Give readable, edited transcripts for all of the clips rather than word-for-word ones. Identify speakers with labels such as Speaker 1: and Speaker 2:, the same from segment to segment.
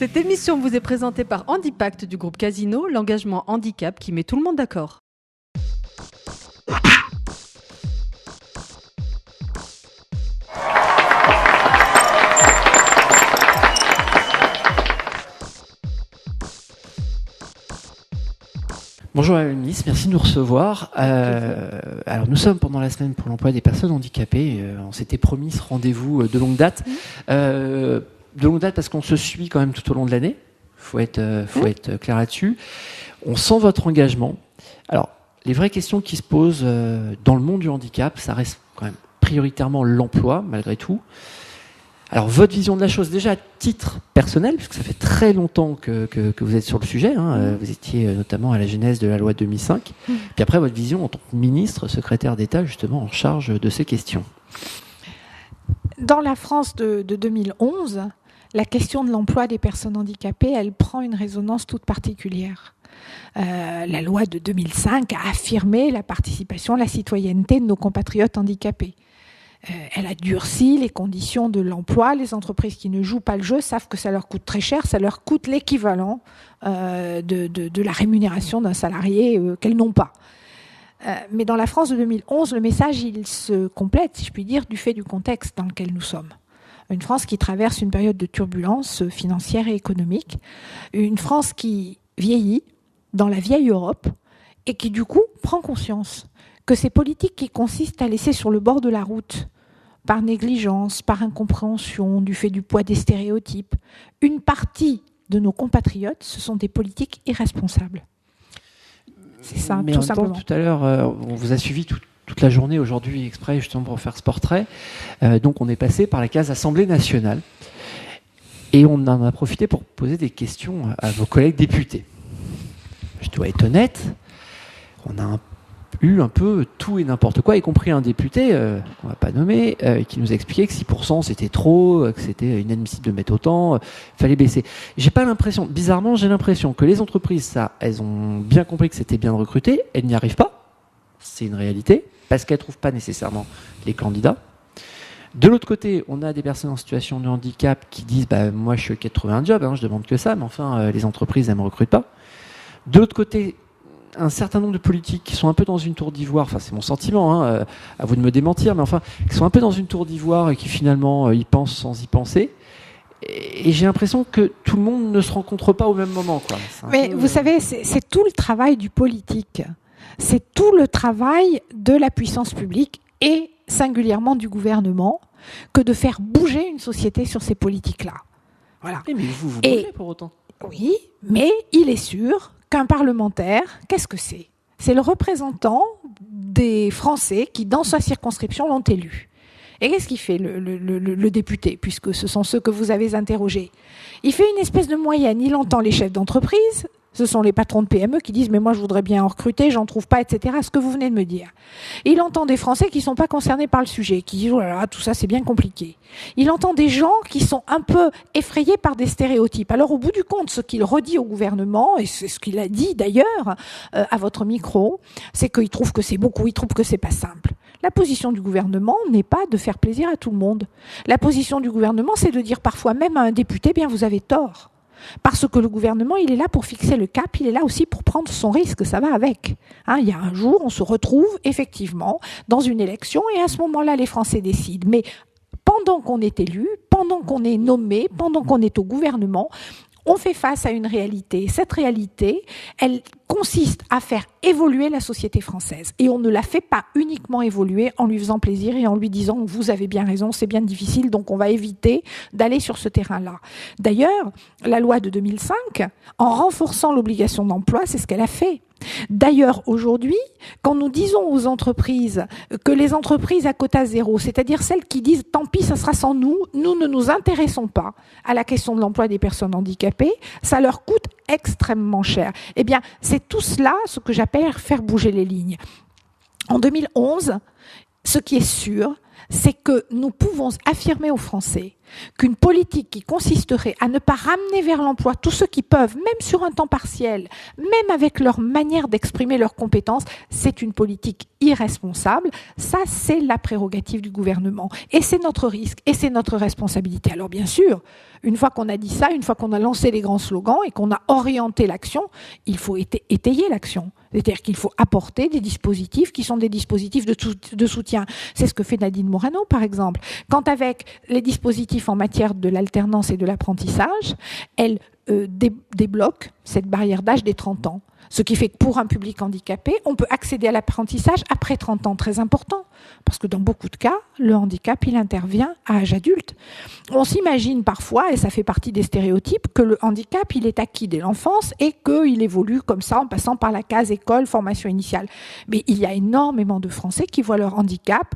Speaker 1: Cette émission vous est présentée par Handipact du groupe Casino, l'engagement handicap qui met tout le monde d'accord.
Speaker 2: Bonjour Madame la Ministre, merci de nous recevoir. Alors nous sommes pendant la semaine pour l'emploi des personnes handicapées. On s'était promis ce rendez-vous de longue date. De longue date parce qu'on se suit quand même tout au long de l'année. Faut être clair là-dessus. On sent votre engagement. Alors les vraies questions qui se posent dans le monde du handicap, ça reste quand même prioritairement l'emploi malgré tout. Alors, votre vision de la chose, déjà à titre personnel, puisque ça fait très longtemps que vous êtes sur le sujet, vous étiez notamment à la genèse de la loi de 2005, puis après, votre vision en tant que ministre, secrétaire d'État, justement, en charge de ces questions.
Speaker 3: Dans la France de 2011, la question de l'emploi des personnes handicapées, elle prend une résonance toute particulière. La loi de 2005 a affirmé la participation, la citoyenneté de nos compatriotes handicapés. Elle a durci les conditions de l'emploi. Les entreprises qui ne jouent pas le jeu savent que ça leur coûte très cher, ça leur coûte l'équivalent de la rémunération d'un salarié qu'elles n'ont pas. Mais dans la France de 2011, le message il se complète, si je puis dire, du fait du contexte dans lequel nous sommes. Une France qui traverse une période de turbulence financière et économique, une France qui vieillit dans la vieille Europe et qui du coup prend conscience que ces politiques qui consistent à laisser sur le bord de la route, par négligence, par incompréhension, du fait du poids des stéréotypes, une partie de nos compatriotes, ce sont des politiques irresponsables. C'est ça,
Speaker 2: mais
Speaker 3: tout
Speaker 2: en même temps,
Speaker 3: simplement.
Speaker 2: tout à l'heure, on vous a suivi toute la journée aujourd'hui exprès justement pour faire ce portrait. Donc on est passé par la case Assemblée nationale et on en a profité pour poser des questions à vos collègues députés. Je dois être honnête, on a un peu tout et n'importe quoi, y compris un député, qu'on va pas nommer, qui nous a expliqué que 6% c'était trop, que c'était inadmissible de mettre autant, fallait baisser. J'ai pas l'impression, bizarrement, j'ai l'impression que les entreprises, ça, elles ont bien compris que c'était bien de recruter, elles n'y arrivent pas, c'est une réalité, parce qu'elles trouvent pas nécessairement les candidats. De l'autre côté, on a des personnes en situation de handicap qui disent, moi je suis OK de trouver un job, je demande que ça, mais enfin, les entreprises, elles me recrutent pas. De l'autre côté, un certain nombre de politiques qui sont un peu dans une tour d'ivoire, enfin c'est mon sentiment, à vous de me démentir, mais enfin, qui sont un peu dans une tour d'ivoire et qui finalement y pensent sans y penser. Et j'ai l'impression que tout le monde ne se rencontre pas au même moment, quoi.
Speaker 3: Mais vous savez, c'est tout le travail du politique. C'est tout le travail de la puissance publique et singulièrement du gouvernement que de faire bouger une société sur ces politiques-là. Voilà.
Speaker 2: Mais vous bougez pour autant.
Speaker 3: Oui, mais il est sûr qu'un parlementaire, qu'est-ce que c'est ? C'est le représentant des Français qui, dans sa circonscription, l'ont élu. Et qu'est-ce qu'il fait, le député, puisque ce sont ceux que vous avez interrogés ? Il fait une espèce de moyenne. Il entend les chefs d'entreprise, ce sont les patrons de PME qui disent « mais moi je voudrais bien en recruter, j'en trouve pas, etc. » Ce que vous venez de me dire. Il entend des Français qui sont pas concernés par le sujet, qui disent « oh là là, tout ça c'est bien compliqué ». Il entend des gens qui sont un peu effrayés par des stéréotypes. Alors au bout du compte, ce qu'il redit au gouvernement, et c'est ce qu'il a dit d'ailleurs à votre micro, c'est qu'il trouve que c'est beaucoup, il trouve que c'est pas simple. La position du gouvernement n'est pas de faire plaisir à tout le monde. La position du gouvernement, c'est de dire parfois même à un député « bien vous avez tort ». Parce que le gouvernement, il est là pour fixer le cap, il est là aussi pour prendre son risque, ça va avec. Il y a un jour, on se retrouve effectivement dans une élection et à ce moment-là, les Français décident. Mais pendant qu'on est élu, pendant qu'on est nommé, pendant qu'on est au gouvernement, on fait face à une réalité. Cette réalité, elle consiste à faire évoluer la société française. Et on ne la fait pas uniquement évoluer en lui faisant plaisir et en lui disant « vous avez bien raison, c'est bien difficile, donc on va éviter d'aller sur ce terrain-là ». D'ailleurs, la loi de 2005, en renforçant l'obligation d'emploi, c'est ce qu'elle a fait. D'ailleurs, aujourd'hui, quand nous disons aux entreprises que les entreprises à quota zéro, c'est-à-dire celles qui disent « tant pis, ça sera sans nous, nous ne nous intéressons pas à la question de l'emploi des personnes handicapées », ça leur coûte extrêmement cher. Eh bien, c'est tout cela ce que j'appelle faire bouger les lignes. En 2011, ce qui est sûr, c'est que nous pouvons affirmer aux Français qu'une politique qui consisterait à ne pas ramener vers l'emploi tous ceux qui peuvent, même sur un temps partiel, même avec leur manière d'exprimer leurs compétences, c'est une politique irresponsable. Ça, c'est la prérogative du gouvernement. Et c'est notre risque, et c'est notre responsabilité. Alors bien sûr, une fois qu'on a dit ça, une fois qu'on a lancé les grands slogans et qu'on a orienté l'action, il faut étayer l'action. C'est-à-dire qu'il faut apporter des dispositifs qui sont des dispositifs de soutien. C'est ce que fait Nadine Morano, par exemple. Quand avec les dispositifs en matière de l'alternance et de l'apprentissage, elle débloque cette barrière d'âge des 30 ans. Ce qui fait que pour un public handicapé, on peut accéder à l'apprentissage après 30 ans, très important. Parce que dans beaucoup de cas, le handicap, il intervient à âge adulte. On s'imagine parfois, et ça fait partie des stéréotypes, que le handicap, il est acquis dès l'enfance et qu'il évolue comme ça en passant par la case école, formation initiale. Mais il y a énormément de Français qui voient leur handicap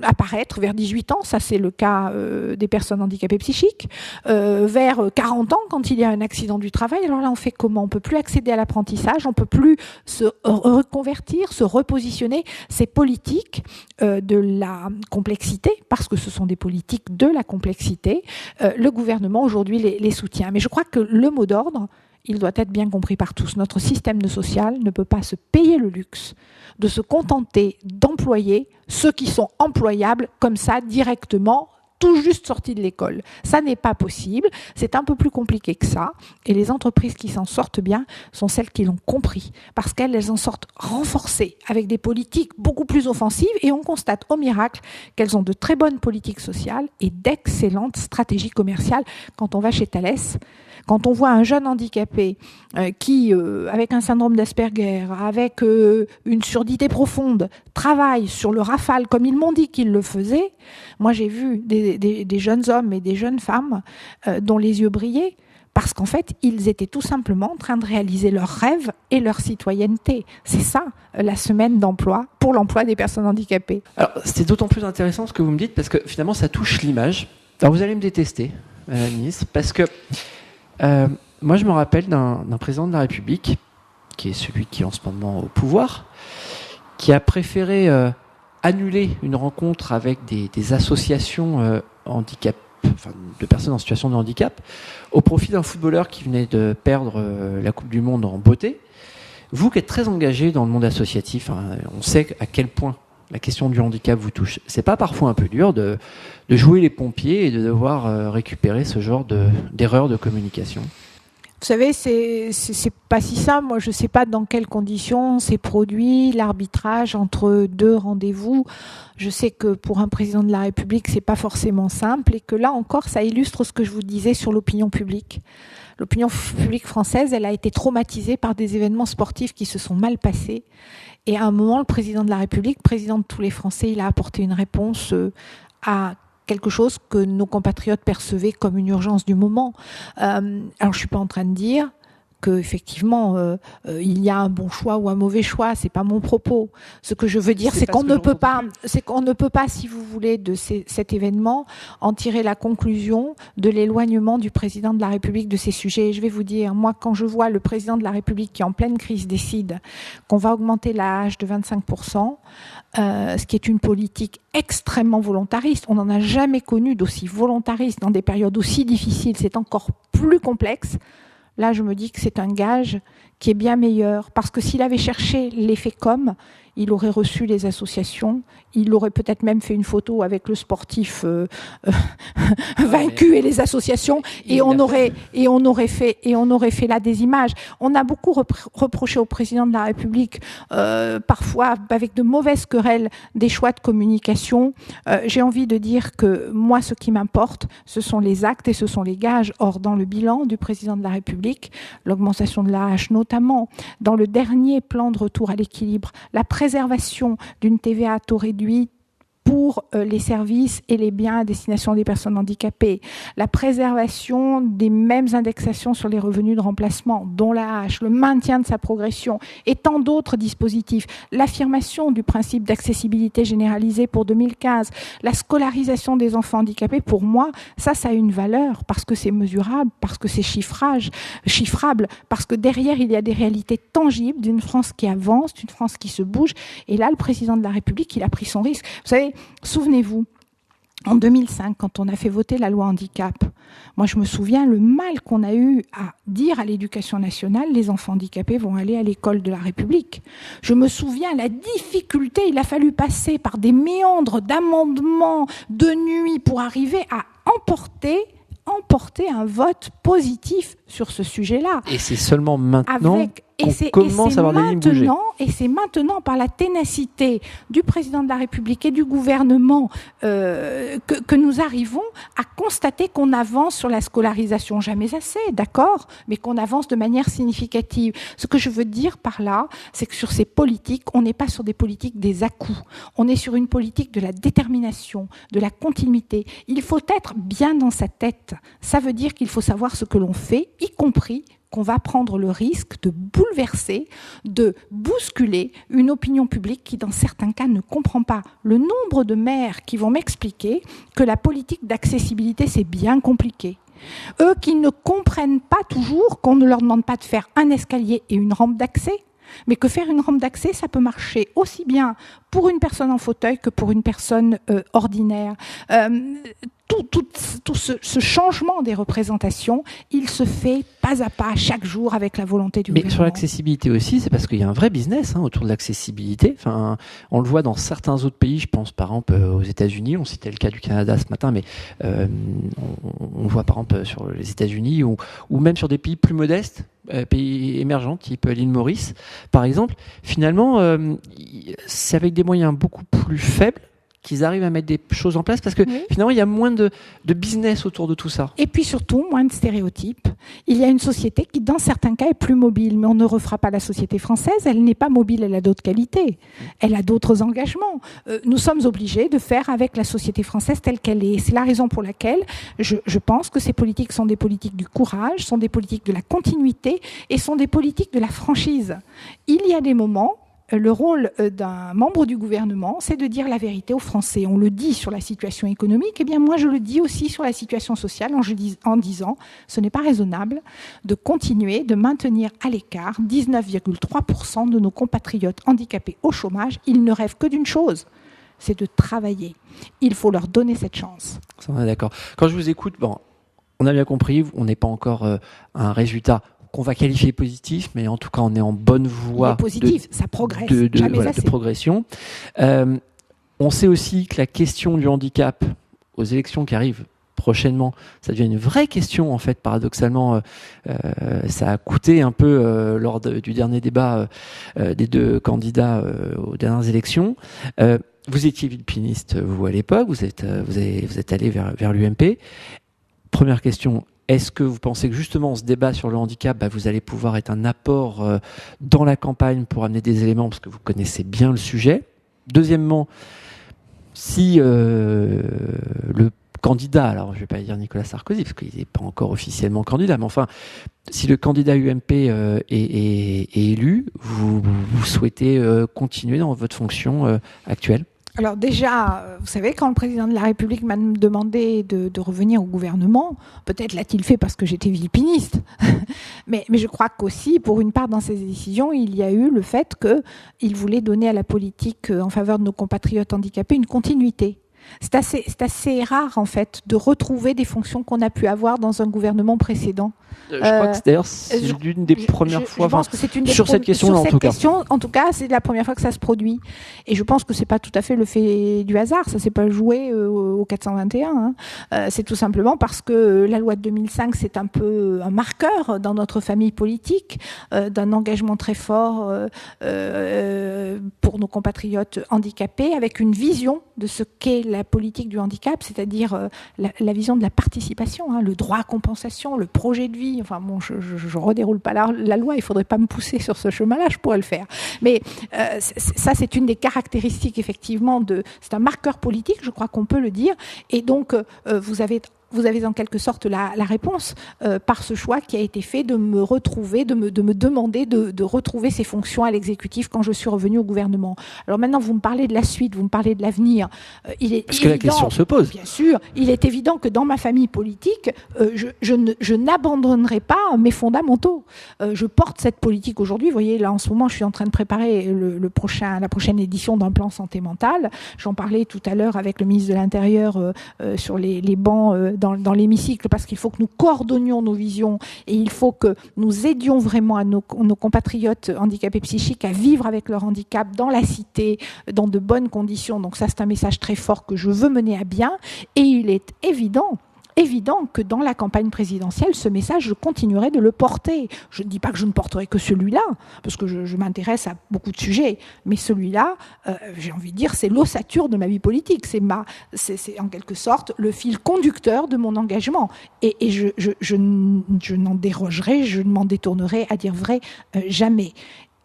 Speaker 3: apparaître vers 18 ans, ça c'est le cas des personnes handicapées psychiques, vers 40 ans quand il y a un accident du travail. Alors là, on fait comment ? On peut plus accéder à l'apprentissage, on peut plus se reconvertir, se repositionner. Ces politiques de la complexité, parce que ce sont des politiques de la complexité, le gouvernement aujourd'hui les soutient. Mais je crois que le mot d'ordre, il doit être bien compris par tous. Notre système social ne peut pas se payer le luxe de se contenter d'employer ceux qui sont employables comme ça directement, tout juste sortis de l'école. Ça n'est pas possible, c'est un peu plus compliqué que ça, et les entreprises qui s'en sortent bien sont celles qui l'ont compris, parce qu'elles en sortent renforcées, avec des politiques beaucoup plus offensives, et on constate au miracle qu'elles ont de très bonnes politiques sociales et d'excellentes stratégies commerciales. Quand on va chez Thales, quand on voit un jeune handicapé qui, avec un syndrome d'Asperger, avec une surdité profonde, travaille sur le Rafale comme ils m'ont dit qu'ils le faisaient, moi j'ai vu des jeunes hommes et des jeunes femmes dont les yeux brillaient, parce qu'en fait, ils étaient tout simplement en train de réaliser leurs rêves et leur citoyenneté. C'est ça, la semaine d'emploi pour l'emploi des personnes handicapées.
Speaker 2: Alors, c'est d'autant plus intéressant ce que vous me dites, parce que finalement, ça touche l'image. Alors, vous allez me détester, Madame la Ministre, parce que moi, je me rappelle d'un président de la République, qui est celui qui est en ce moment au pouvoir, qui a préféré annuler une rencontre avec des associations de personnes en situation de handicap, au profit d'un footballeur qui venait de perdre la Coupe du Monde en beauté. Vous qui êtes très engagé dans le monde associatif, on sait à quel point la question du handicap vous touche. C'est pas parfois un peu dur de jouer les pompiers et de devoir récupérer ce genre d'erreurs de communication?
Speaker 3: Vous savez, c'est pas si simple. Moi, je sais pas dans quelles conditions s'est produit l'arbitrage entre deux rendez-vous. Je sais que pour un président de la République, c'est pas forcément simple, et que là encore, ça illustre ce que je vous disais sur l'opinion publique. L'opinion publique française, elle a été traumatisée par des événements sportifs qui se sont mal passés. Et à un moment, le président de la République, président de tous les Français, il a apporté une réponse à quelque chose que nos compatriotes percevaient comme une urgence du moment. Alors, je suis pas en train de dire qu'effectivement, il y a un bon choix ou un mauvais choix. C'est pas mon propos. Ce que je veux dire, c'est qu'on ne peut pas, si vous voulez, de cet événement, en tirer la conclusion de l'éloignement du président de la République de ces sujets. Et je vais vous dire, moi, quand je vois le président de la République qui, en pleine crise, décide qu'on va augmenter l'âge de 25%, ce qui est une politique extrêmement volontariste. On n'en a jamais connu d'aussi volontariste dans des périodes aussi difficiles. C'est encore plus complexe. Là, je me dis que c'est un gage qui est bien meilleur, parce que s'il avait cherché l'effet com, il aurait reçu les associations, il aurait peut-être même fait une photo avec le sportif vaincu et les associations, et on aurait fait là des images. On a beaucoup reproché au président de la République, parfois avec de mauvaises querelles, des choix de communication. J'ai envie de dire que moi, ce qui m'importe, ce sont les actes et ce sont les gages. Or, dans le bilan du président de la République, l'augmentation de l'AH notamment, dans le dernier plan de retour à l'équilibre, la préservation d'une TVA à taux réduit pour les services et les biens à destination des personnes handicapées, la préservation des mêmes indexations sur les revenus de remplacement, dont l'AH, le maintien de sa progression et tant d'autres dispositifs, l'affirmation du principe d'accessibilité généralisée pour 2015, la scolarisation des enfants handicapés, pour moi, ça a une valeur parce que c'est mesurable, parce que c'est chiffrable, parce que derrière, il y a des réalités tangibles d'une France qui avance, d'une France qui se bouge. Et là, le président de la République, il a pris son risque. Vous savez, savez, souvenez-vous, en 2005, quand on a fait voter la loi handicap, moi je me souviens le mal qu'on a eu à dire à l'éducation nationale, les enfants handicapés vont aller à l'école de la République. Je me souviens la difficulté, il a fallu passer par des méandres d'amendements de nuit pour arriver à emporter un vote positif sur ce sujet-là.
Speaker 2: Et c'est seulement maintenant qu'on commence à avoir des lignes bougées.
Speaker 3: Et c'est maintenant, par la ténacité du président de la République et du gouvernement, que nous arrivons à constater qu'on avance sur la scolarisation. Jamais assez, d'accord, mais qu'on avance de manière significative. Ce que je veux dire par là, c'est que sur ces politiques, on n'est pas sur des politiques des à-coups. On est sur une politique de la détermination, de la continuité. Il faut être bien dans sa tête. Ça veut dire qu'il faut savoir ce que l'on fait, y compris qu'on va prendre le risque de bouleverser, de bousculer une opinion publique qui, dans certains cas, ne comprend pas. Le nombre de maires qui vont m'expliquer que la politique d'accessibilité, c'est bien compliqué. Eux qui ne comprennent pas toujours qu'on ne leur demande pas de faire un escalier et une rampe d'accès, mais que faire une rampe d'accès, ça peut marcher aussi bien pour une personne en fauteuil que pour une personne ordinaire. Tout ce changement des représentations, il se fait pas à pas, chaque jour, avec la volonté du gouvernement.
Speaker 2: Mais sur l'accessibilité aussi, c'est parce qu'il y a un vrai business autour de l'accessibilité. Enfin, on le voit dans certains autres pays, je pense par exemple aux États-Unis, on citait le cas du Canada ce matin, mais on voit par exemple sur les États-Unis ou même sur des pays plus modestes, pays émergents, type l'île Maurice, par exemple. Finalement, c'est avec des moyens beaucoup plus faibles qu'ils arrivent à mettre des choses en place parce que finalement il y a moins de business autour de tout ça.
Speaker 3: Et puis surtout moins de stéréotypes. Il y a une société qui dans certains cas est plus mobile, mais on ne refera pas la société française, elle n'est pas mobile, elle a d'autres qualités, elle a d'autres engagements. Nous sommes obligés de faire avec la société française telle qu'elle est. C'est la raison pour laquelle je pense que ces politiques sont des politiques du courage, sont des politiques de la continuité et sont des politiques de la franchise. Il y a des moments, le rôle d'un membre du gouvernement, c'est de dire la vérité aux Français. On le dit sur la situation économique, et bien moi je le dis aussi sur la situation sociale en disant ce n'est pas raisonnable de continuer de maintenir à l'écart 19,3% de nos compatriotes handicapés au chômage. Ils ne rêvent que d'une chose, c'est de travailler. Il faut leur donner cette chance.
Speaker 2: Ça, on est d'accord. Quand je vous écoute, on a bien compris, on n'est pas encore à un résultat qu'on va qualifier positif, mais en tout cas on est en bonne voie
Speaker 3: ça progresse,
Speaker 2: de progression. On sait aussi que la question du handicap aux élections qui arrivent prochainement, ça devient une vraie question en fait, paradoxalement. Ça a coûté un peu lors du dernier débat des deux candidats aux dernières élections. Vous étiez villepiniste, vous, à l'époque, vous êtes allé vers l'UMP. Première question, est-ce que vous pensez que justement ce débat sur le handicap, vous allez pouvoir être un apport dans la campagne pour amener des éléments, parce que vous connaissez bien le sujet? Deuxièmement, si le candidat, alors je ne vais pas dire Nicolas Sarkozy, parce qu'il n'est pas encore officiellement candidat, mais enfin, si le candidat UMP est élu, vous souhaitez continuer dans votre fonction actuelle?
Speaker 3: Alors déjà, vous savez, quand le président de la République m'a demandé de revenir au gouvernement, peut-être l'a-t-il fait parce que j'étais villepiniste, mais je crois qu'aussi, pour une part dans ses décisions, il y a eu le fait qu'il voulait donner à la politique en faveur de nos compatriotes handicapés une continuité. C'est assez rare, en fait, de retrouver des fonctions qu'on a pu avoir dans un gouvernement précédent.
Speaker 2: Je crois que d'ailleurs, c'est l'une des premières fois.
Speaker 3: Je pense que c'est une des
Speaker 2: sur cette question-là, en tout cas.
Speaker 3: En tout cas, c'est la première fois que ça se produit. Et je pense que c'est pas tout à fait le fait du hasard. Ça s'est pas joué au 421. C'est tout simplement parce que la loi de 2005, c'est un peu un marqueur dans notre famille politique d'un engagement très fort pour nos compatriotes handicapés, avec une vision de ce qu'est la politique du handicap, c'est-à-dire la vision de la participation, le droit à compensation, le projet de vie. Enfin bon, je redéroule pas la loi, il faudrait pas me pousser sur ce chemin-là, je pourrais le faire. Mais ça, c'est une des caractéristiques, effectivement, c'est un marqueur politique, je crois qu'on peut le dire. Et donc, vous avez vous avez en quelque sorte la réponse par ce choix qui a été fait de me retrouver, de me demander de retrouver ces fonctions à l'exécutif quand je suis revenue au gouvernement. Alors maintenant, vous me parlez de la suite, vous me parlez de l'avenir.
Speaker 2: Parce que la question se pose.
Speaker 3: Bien sûr, il est évident que dans ma famille politique, je n'abandonnerai pas mes fondamentaux. Je porte cette politique aujourd'hui. Vous voyez, là en ce moment, je suis en train de préparer la prochaine édition d'un plan santé mentale. J'en parlais tout à l'heure avec le ministre de l'Intérieur sur les bancs dans l'hémicycle, parce qu'il faut que nous coordonnions nos visions et il faut que nous aidions vraiment à nos compatriotes handicapés psychiques à vivre avec leur handicap dans la cité, dans de bonnes conditions. Donc ça, c'est un message très fort que je veux mener à bien. Et il est évident que dans la campagne présidentielle, ce message, je continuerai de le porter. Je ne dis pas que je ne porterai que celui-là, parce que je m'intéresse à beaucoup de sujets, mais celui-là, j'ai envie de dire, c'est l'ossature de ma vie politique. C'est en quelque sorte le fil conducteur de mon engagement. Et je n'en dérogerai, je ne m'en détournerai, à dire vrai, jamais.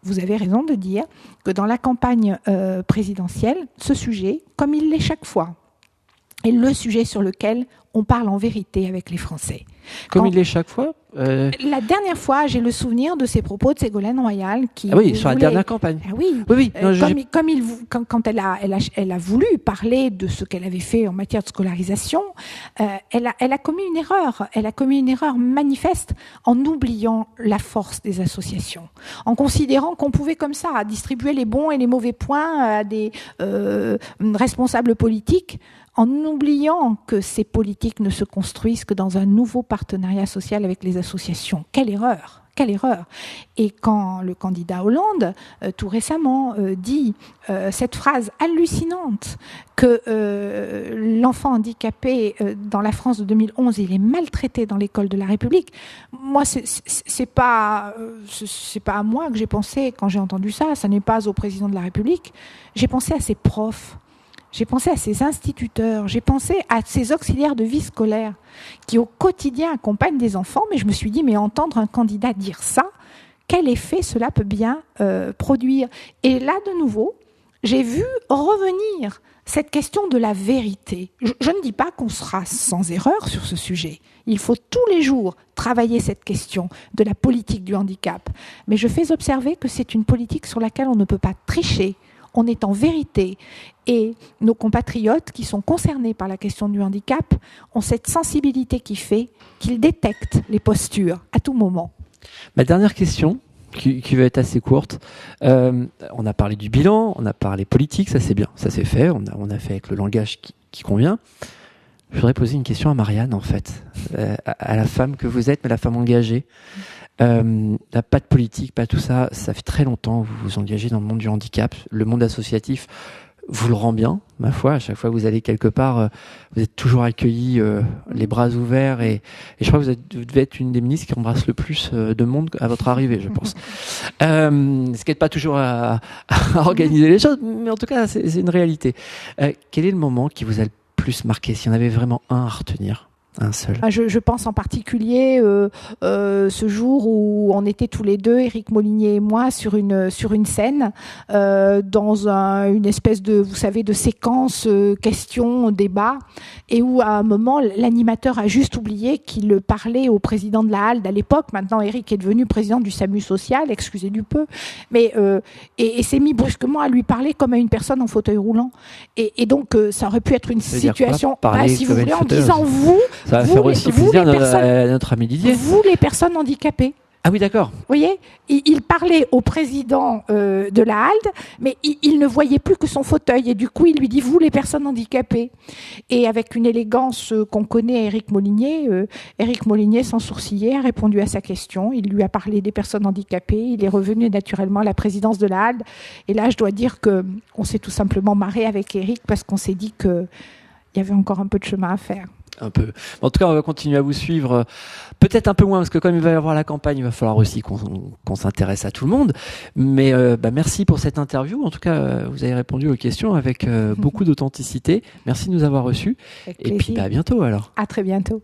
Speaker 3: Vous avez raison de dire que dans la campagne présidentielle, ce sujet, comme il l'est chaque fois, est le sujet sur lequel on parle en vérité avec les Français.
Speaker 2: Comme il l'est chaque fois
Speaker 3: La dernière fois, j'ai le souvenir de ces propos de Ségolène Royal qui...
Speaker 2: Ah oui, sur la dernière campagne.
Speaker 3: Ah oui,
Speaker 2: oui. Non,
Speaker 3: quand elle a voulu parler de ce qu'elle avait fait en matière de scolarisation, elle a commis une erreur. Elle a commis une erreur manifeste en oubliant la force des associations, en considérant qu'on pouvait comme ça distribuer les bons et les mauvais points à des responsables politiques, en oubliant que ces politiques ne se construisent que dans un nouveau partenariat social avec les associations. Quelle erreur! Quelle erreur! Et quand le candidat Hollande, tout récemment, dit cette phrase hallucinante que l'enfant handicapé dans la France de 2011, il est maltraité dans l'école de la République, moi, c'est pas à moi que j'ai pensé quand j'ai entendu ça, ça n'est pas au président de la République, j'ai pensé à ses profs. J'ai pensé à ces instituteurs, j'ai pensé à ces auxiliaires de vie scolaire qui au quotidien accompagnent des enfants, mais je me suis dit, mais entendre un candidat dire ça, quel effet cela peut bien produire? Et là, de nouveau, j'ai vu revenir cette question de la vérité. Je ne dis pas qu'on sera sans erreur sur ce sujet. Il faut tous les jours travailler cette question de la politique du handicap. Mais je fais observer que c'est une politique sur laquelle on ne peut pas tricher. On est en vérité, et nos compatriotes qui sont concernés par la question du handicap ont cette sensibilité qui fait qu'ils détectent les postures à tout moment.
Speaker 2: Ma dernière question, qui va être assez courte, on a parlé du bilan, on a parlé politique, ça c'est bien, ça c'est fait, on a fait avec le langage qui convient. Je voudrais poser une question à Marianne, en fait, à la femme que vous êtes, mais la femme engagée. Pas de politique, pas tout ça. Ça fait très longtemps que vous vous engagez dans le monde du handicap. Le monde associatif vous le rend bien, ma foi. À chaque fois que vous allez quelque part, vous êtes toujours accueillis, les bras ouverts. Et je crois que vous devez être une des ministres qui embrasse le plus de monde à votre arrivée, je pense. Ce qui n'est pas toujours à organiser les choses, mais en tout cas, c'est une réalité. Quel est le moment qui vous a le plus marqué, s'il y en avait vraiment un à retenir? Un seul.
Speaker 3: Je pense en particulier ce jour où on était tous les deux, Éric Molinier et moi, sur une scène dans une espèce de, vous savez, de séquence questions, débat, et où à un moment l'animateur a juste oublié qu'il parlait au président de la HALD à l'époque. Maintenant, Éric est devenu président du SAMU social, excusez du peu, mais et s'est mis brusquement à lui parler comme à une personne en fauteuil roulant. Et donc ça aurait pu être une situation, si vous voulez, en disant vous.
Speaker 2: Ça va faire aussi plaisir à notre ami Didier.
Speaker 3: Vous, les personnes handicapées.
Speaker 2: Ah oui, d'accord.
Speaker 3: Vous voyez, il parlait au président de la HALD, mais il ne voyait plus que son fauteuil. Et du coup, il lui dit, vous, les personnes handicapées. Et avec une élégance qu'on connaît à Éric Molinier, sans sourciller, a répondu à sa question. Il lui a parlé des personnes handicapées. Il est revenu naturellement à la présidence de la HALD. Et là, je dois dire qu'on s'est tout simplement marré avec Éric parce qu'on s'est dit qu'il y avait encore un peu de chemin à faire.
Speaker 2: Un peu. En tout cas, on va continuer à vous suivre, peut-être un peu moins, parce que comme il va y avoir la campagne, il va falloir aussi qu'on s'intéresse à tout le monde. Mais merci pour cette interview. En tout cas, vous avez répondu aux questions avec beaucoup d'authenticité. Merci de nous avoir reçus. Et puis à bientôt alors.
Speaker 3: À très bientôt.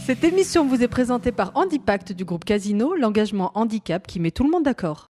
Speaker 1: Cette émission vous est présentée par Handipact du groupe Casino, l'engagement handicap qui met tout le monde d'accord.